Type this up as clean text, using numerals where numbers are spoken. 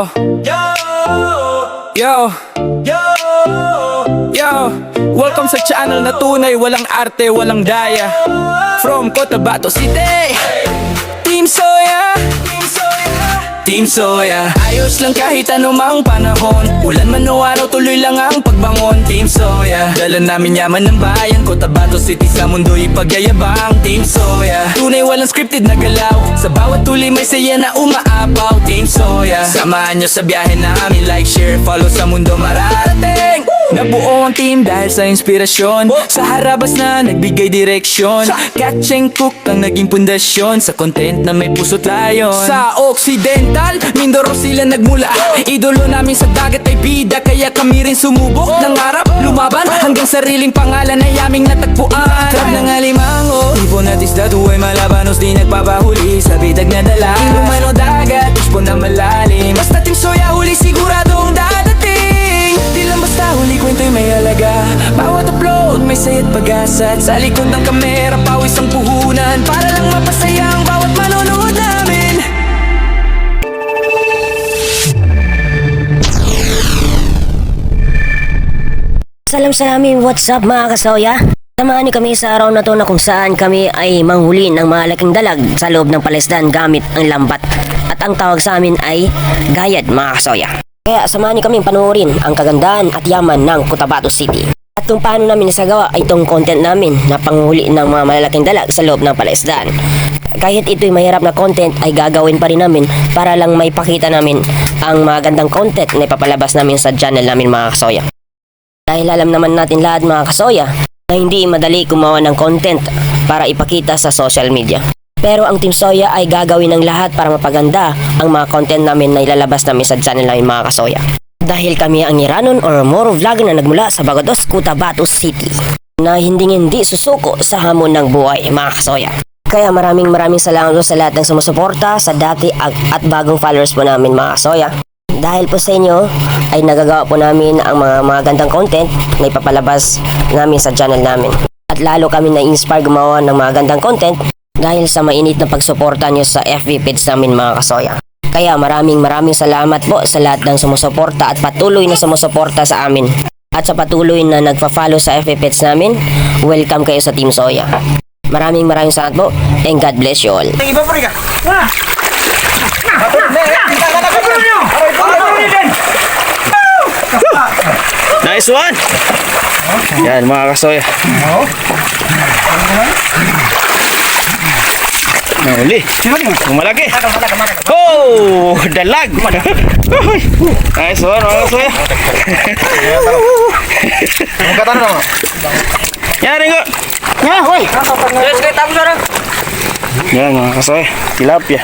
Yo, yo, yo, welcome sa channel na tunay, walang arte, walang daya. From Cotabato City, Team Soya, Team Soya. Ayos lang kahit anumang panahon, ulan man o araw, tuloy lang ang pagbangon. Team Soya, dala namin yaman ng bayan, Cotabato City sa mundo ipagyayabang. Team Soya, tunay walang scripted na galaw, sa bawat tuloy may saya na umaapaw. Team Soya, samahan nyo sa biyahe namin, like, share, follow, sa mundo mararating. Nabuo ang team dahil sa inspirasyon, sa harabas na nagbigay direksyon. Catch and cook ang naging pundasyon, sa content na may puso't layon. Sa Occidental, Mindoro sila nagmula, idolo namin sa dagat ay bida, kaya kami rin sumubok ng harap, lumaban, hanggang sariling pangalan ay aming natagpuan. Trap ng alimango, ibon at isda, tuway malabanos, di nagpapahuli sa bidag na dala. Inuman o dagat, uspon na malalim, basta Team Soya huli siguradong dadating. Di lang basta huli, kwento'y may halaga, bawat upload may saya't pag-asa, at sa likod ng kamera pawis ang puhunan, para lang mapasaya ang bawat manonood namin. Salam, what's up mga kasoya? Samahan niyo kami sa araw na to na kung saan kami ay manghuli ng malaking dalag sa loob ng palesdan gamit ang lambat. At ang tawag sa amin ay gayad mga kasoya. Kaya samahan niyo kami panuorin ang kagandahan at yaman ng Cotabato City. At kung paano namin nasagawa ay itong content namin na panghuli ng mga malalaking dalag sa loob ng palesdan. Kahit ito'y mahirap na content ay gagawin pa rin namin para lang may pakita namin ang magandang content na ipapalabas namin sa channel namin mga kasoya. Dahil alam naman natin lahat mga kasoya na hindi madali gumawa ng content para ipakita sa social media. Pero ang Team Soya ay gagawin ng lahat para mapaganda ang mga content namin na ilalabas namin sa channel namin mga kasoya. Dahil kami ang Iranon or Moro Vlogger na nagmula sa Bagados, Cotabato City, na hindi susuko sa hamon ng buhay mga kasoya. Kaya maraming salamat sa lahat ng sumusuporta sa dati at bagong followers po namin mga kasoya. Dahil po sa inyo ay nagagawa po namin ang mga magandang content na ipapalabas namin sa channel namin. At lalo kami na-inspire gumawa ng mga gandang content dahil sa mainit na pagsuporta nyo sa FB page namin mga kasoya. Kaya maraming salamat po sa lahat ng sumusuporta at patuloy na sumusuporta sa amin. At sa patuloy na nagpa-follow sa FB page namin, welcome kayo sa Team Soya. Maraming salamat po and God bless you all. Nice one! Yan mga kasoya. Nahuli. Ang malaki. Oh! Dalag! Nice one mga kasoya. Yan Ringo! Yan mga kasoya. Tilapia.